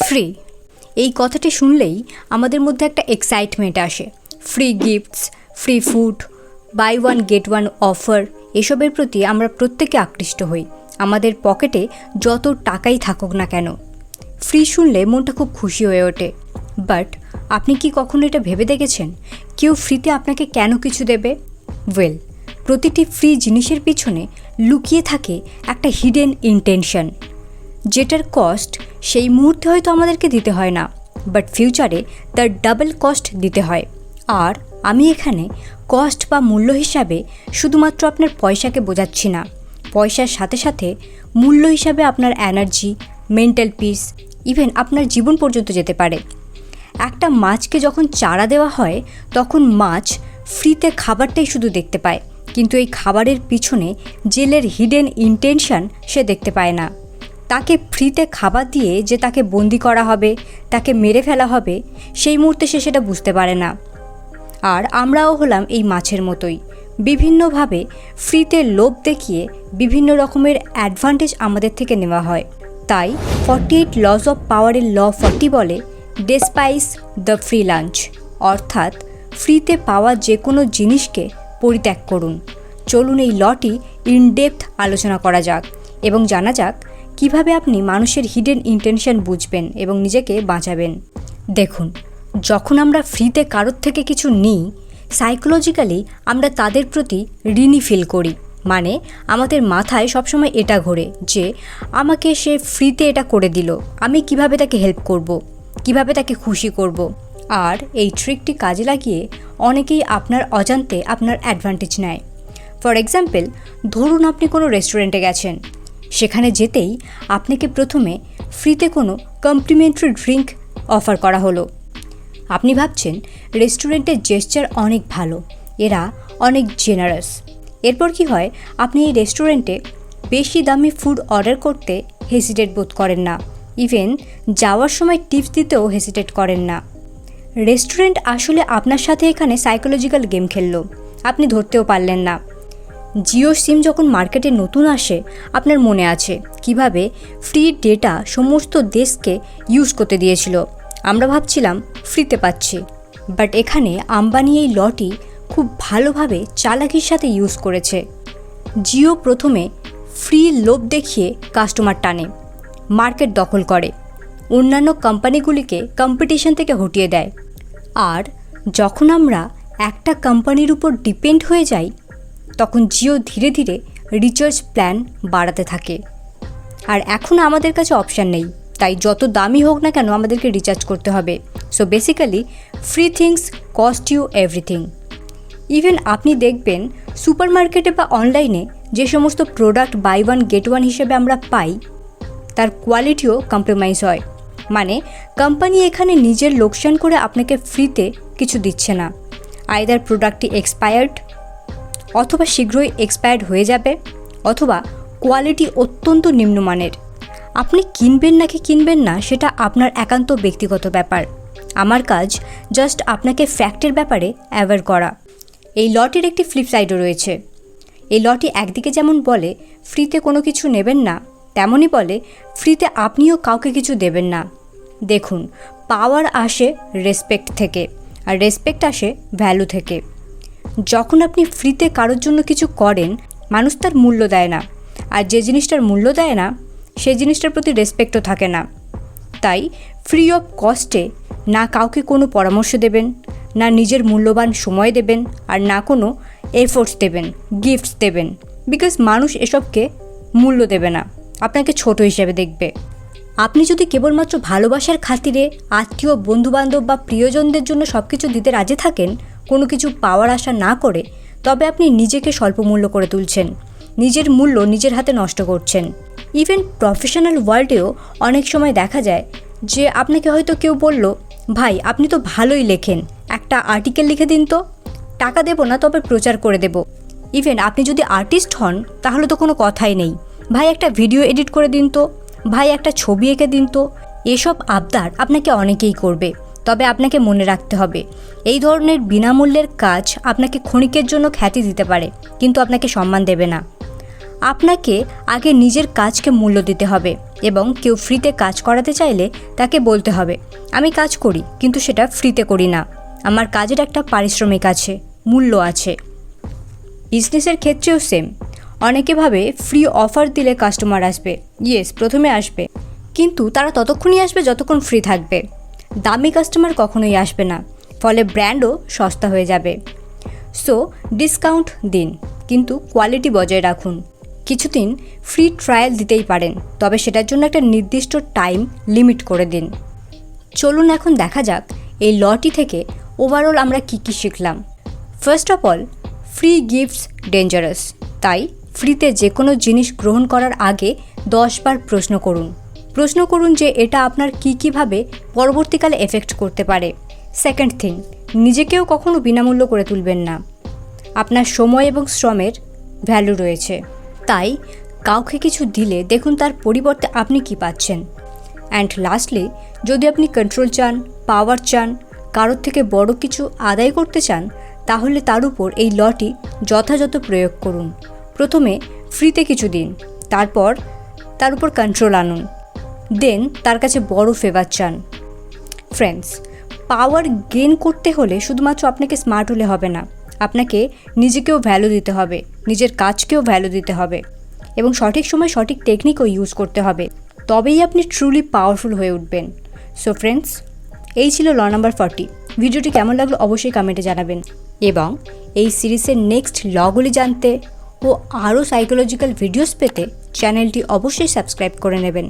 Free এই কথাটি শুনলেই আমাদের মধ্যে একটা এক্সাইটমেন্ট আসে। Free gifts, free food, buy one get one offer, এসবের প্রতি আমরা প্রত্যেকে আকৃষ্ট হই, আমাদের পকেটে যত টাকাই থাকুক না কেন। ফ্রি শুনলে মনটা খুব খুশি হয়ে ওঠে। বাট আপনি কি কখনো এটা ভেবে দেখেছেন কেউ ফ্রিতে আপনাকে কেন কিছু দেবে? ওয়েল, প্রতিটি ফ্রি জিনিসের পিছনে লুকিয়ে থাকে একটা হিডেন ইন্টেনশন, যেটার কস্ট সেই মুহূর্তে হয়তো আমাদেরকে দিতে হয় না, বাট ফিউচারে তার ডাবল কস্ট দিতে হয়। আর আমি এখানে কস্ট বা মূল্য হিসাবে শুধুমাত্র আপনার পয়সাকে বোঝাচ্ছি না, পয়সার সাথে সাথে মূল্য হিসাবে আপনার এনার্জি, মেন্টাল পিস, ইভেন আপনার জীবন পর্যন্ত যেতে পারে। একটা মাছকে যখন চারা দেওয়া হয় তখন মাছ ফ্রিতে খাবারটাই শুধু দেখতে পায়, কিন্তু এই খাবারের পিছনে জেলের হিডেন ইন্টেনশন সে দেখতে পায় না। তাকে ফ্রিতে খাবার দিয়ে যে তাকে বন্দি করা হবে, তাকে মেরে ফেলা হবে, সেই মুহূর্তে সে সেটা বুঝতে পারে না। আর আমরাও হলাম এই মাছের মতোই, বিভিন্নভাবে ফ্রিতে লোভ দেখিয়ে বিভিন্ন রকমের অ্যাডভান্টেজ আমাদের থেকে নেওয়া হয়। তাই 48 লস অফ পাওয়ারের ল 40 বলে ডেসপাইস দ্য ফ্রি লাঞ্চ, অর্থাৎ ফ্রিতে পাওয়া যে কোনো জিনিসকে পরিত্যাগ করুন। চলুন এই লটি ইনডেপথ আলোচনা করা যাক এবং জানা যাক কিভাবে আপনি মানুষের হিডেন ইন্টেনশন বুঝবেন এবং নিজেকে বাঁচাবেন। দেখুন, যখন আমরা ফ্রিতে কারোর থেকে কিছু নিই, সাইকোলজিক্যালি আমরা তাদের প্রতি ঋণী ফিল করি। মানে আমাদের মাথায় সবসময় এটা ঘোরে যে আমাকে সে ফ্রিতে এটা করে দিল, আমি কিভাবে তাকে হেল্প করব, কিভাবে তাকে খুশি করব। আর এই ট্রিকটি কাজে লাগিয়ে অনেকেই আপনার অজান্তে আপনার অ্যাডভান্টেজ নেয়। ফর এক্সাম্পল, ধরুন আপনি কোনো রেস্টুরেন্টে গেছেন, সেখানে যেতেই আপনাকে প্রথমে ফ্রিতে কোনো কমপ্লিমেন্টারি ড্রিঙ্ক অফার করা হলো। আপনি ভাবছেন রেস্টুরেন্টের জেস্চার অনেক ভালো, এরা অনেক জেনারাস। এরপর কি হয়, আপনি এই রেস্টুরেন্টে বেশি দামি ফুড অর্ডার করতে হেসিটেট বোধ করেন না, ইভেন যাওয়ার সময় টিপস দিতেও হেসিটেট করেন না। রেস্টুরেন্ট আসলে আপনার সাথে এখানে সাইকোলজিক্যাল গেম খেললো, আপনি ধরতেও পারলেন না। জিও সিম যখন মার্কেটে নতুন আসে, আপনার মনে আছে কিভাবে ফ্রি ডেটা সমস্ত দেশকে ইউজ করতে দিয়েছিল। আমরা ভাবছিলাম ফ্রিতে পাচ্ছি, বাট এখানে আম্বানি এই লটি খুব ভালোভাবে চালাকির সাথে ইউজ করেছে। জিও প্রথমে ফ্রি লোভ দেখিয়ে কাস্টমার টানে, মার্কেট দখল করে, অন্যান্য কোম্পানিগুলিকে কম্পিটিশন থেকে হটিয়ে দেয়। আর যখন আমরা একটা কোম্পানির উপর ডিপেন্ড হয়ে যাই, তখন জিও ধীরে ধীরে রিচার্জ প্ল্যান বাড়াতে থাকে। আর এখন আমাদের কাছে অপশান নেই, তাই যত দামি হোক না কেন আমাদেরকে রিচার্জ করতে হবে। So basically free things cost you everything. Even আপনি দেখবেন সুপার মার্কেটে বা অনলাইনে যে সমস্ত product buy one get one হিসেবে আমরা পাই, তার কোয়ালিটিও কম্প্রোমাইজ হয়। মানে কোম্পানি এখানে নিজের লোকসান করে আপনাকে ফ্রিতে কিছু দিচ্ছে না। আইদার প্রোডাক্টটি এক্সপায়ার্ড, অথবা শীঘ্রই এক্সপায়ার্ড হয়ে যাবে, অথবা কোয়ালিটি অত্যন্ত নিম্নমানের। আপনি কিনবেন নাকি কিনবেন না সেটা আপনার একান্ত ব্যক্তিগত ব্যাপার। আমার কাজ জাস্ট আপনাকে ফ্যাক্টের ব্যাপারে অ্যাওয়্যার করা। এই লটির একটি ফ্লিপ সাইডও রয়েছে। এই লটি একদিকে যেমন বলে ফ্রিতে কোনো কিছু নেবেন না, তেমনই বলে ফ্রিতে আপনিও কাউকে কিছু দেবেন না। দেখুন, পাওয়ার আসে রেসপেক্ট থেকে, আর রেসপেক্ট আসে ভ্যালু থেকে। যখন আপনি ফ্রিতে কারোর জন্য কিছু করেন, মানুষ তার মূল্য দেয় না, আর যে জিনিসটার মূল্য দেয় না সেই জিনিসটার প্রতি রেসপেক্টও থাকে না। তাই ফ্রি অফ কস্টে না কাউকে কোনো পরামর্শ দেবেন, না নিজের মূল্যবান সময় দেবেন, আর না কোনো এফোর্টস দেবেন, গিফটস দেবেন, বিকজ মানুষ এসবকে মূল্য দেবে না, আপনাকে ছোট হিসেবে দেখবে। আপনি যদি কেবলমাত্র ভালোবাসার খাতিরে আত্মীয়, বন্ধুবান্ধব বা প্রিয়জনদের জন্য সব কিছু দিতে রাজি থাকেন, কোনো কিছু পাওয়ার আশা না করে, তবে আপনি নিজেকে স্বল্প মূল্য করে তুলছেন, নিজের মূল্য নিজের হাতে নষ্ট করছেন। ইভেন প্রফেশনাল ওয়ার্ল্ডেও অনেক সময় দেখা যায় যে আপনাকে হয়তো কেউ বলল, ভাই আপনি তো ভালোই লেখেন, একটা আর্টিকেল লিখে দিন তো, টাকা দেবো না তবে প্রচার করে দেব। ইভেন আপনি যদি আর্টিস্ট হন তাহলে তো কোনো কথাই নেই, ভাই একটা ভিডিও এডিট করে দিন তো, ভাই একটা ছবি এঁকে দিন তো। এসব আবদার আপনাকে অনেকেই করবে, তবে আপনাকে মনে রাখতে হবে এই ধরনের বিনামূল্যের কাজ আপনাকে ক্ষণিকের জন্য খ্যাতি দিতে পারে, কিন্তু আপনাকে সম্মান দেবে না। আপনাকে আগে নিজের কাজকে মূল্য দিতে হবে। এবং কেউ ফ্রিতে কাজ করাতে চাইলে তাকে বলতে হবে, আমি কাজ করি কিন্তু সেটা ফ্রিতে করি না, আমার কাজের একটা পারিশ্রমিক আছে, মূল্য আছে। বিজনেসের ক্ষেত্রেও সেম। অনেকে ভাবে ফ্রি অফার দিলে কাস্টমার আসবে। ইয়েস, প্রথমে আসবে, কিন্তু তারা ততক্ষণই আসবে যতক্ষণ ফ্রি থাকবে। দামি কাস্টমার কখনোই আসবে না, ফলে ব্র্যান্ডও সস্তা হয়ে যাবে। সো ডিসকাউন্ট দিন, কিন্তু কোয়ালিটি বজায় রাখুন। কিছুদিন ফ্রি ট্রায়াল দিতেই পারেন, তবে সেটার জন্য একটা নির্দিষ্ট টাইম লিমিট করে দিন। চলুন এখন দেখা যাক এই লটি থেকে ওভারঅল আমরা কী কী শিখলাম। First of all, free gifts dangerous. তাই ফ্রিতে যে কোনো জিনিস গ্রহণ করার আগে 10 বার প্রশ্ন করুন যে এটা আপনার কীভাবে পরবর্তীকালে এফেক্ট করতে পারে। সেকেন্ড থিং, নিজেকেও কখনো বিনামূল্য করে তুলবেন না। আপনার সময় এবং শ্রমের ভ্যালু রয়েছে, তাই কাউকে কিছু দিলে দেখুন তার পরিবর্তে আপনি কি পাচ্ছেন। অ্যান্ড লাস্টলি, যদি আপনি কন্ট্রোল চান, পাওয়ার চান, কারোর থেকে বড় কিছু আদায় করতে চান, তাহলে তার উপর এই লটি যথাযথ প্রয়োগ করুন। প্রথমে ফ্রিতে কিছু দিন, তারপর তার উপর কন্ট্রোল আনুন, দেন তার কাছে বড় ফেভার চান। ফ্রেন্ডস, পাওয়ার গেইন করতে হলে শুধুমাত্র আপনাকে স্মার্ট হলে হবে না, আপনাকে নিজেকেও ভ্যালু দিতে হবে, নিজের কাজকেও ভ্যালু দিতে হবে এবং সঠিক সময় সঠিক টেকনিকও ইউজ করতে হবে। তবেই আপনি ট্রুলি পাওয়ারফুল হয়ে উঠবেন। সো ফ্রেন্ডস, এই ছিল ল নাম্বার 40। ভিডিওটি কেমন লাগলো অবশ্যই কমেন্টে জানাবেন এবং এই সিরিজের নেক্সট লগুলি জানতে ও আরও সাইকোলজিক্যাল ভিডিওস পেতে চ্যানেলটি অবশ্যই সাবস্ক্রাইব করে নেবেন।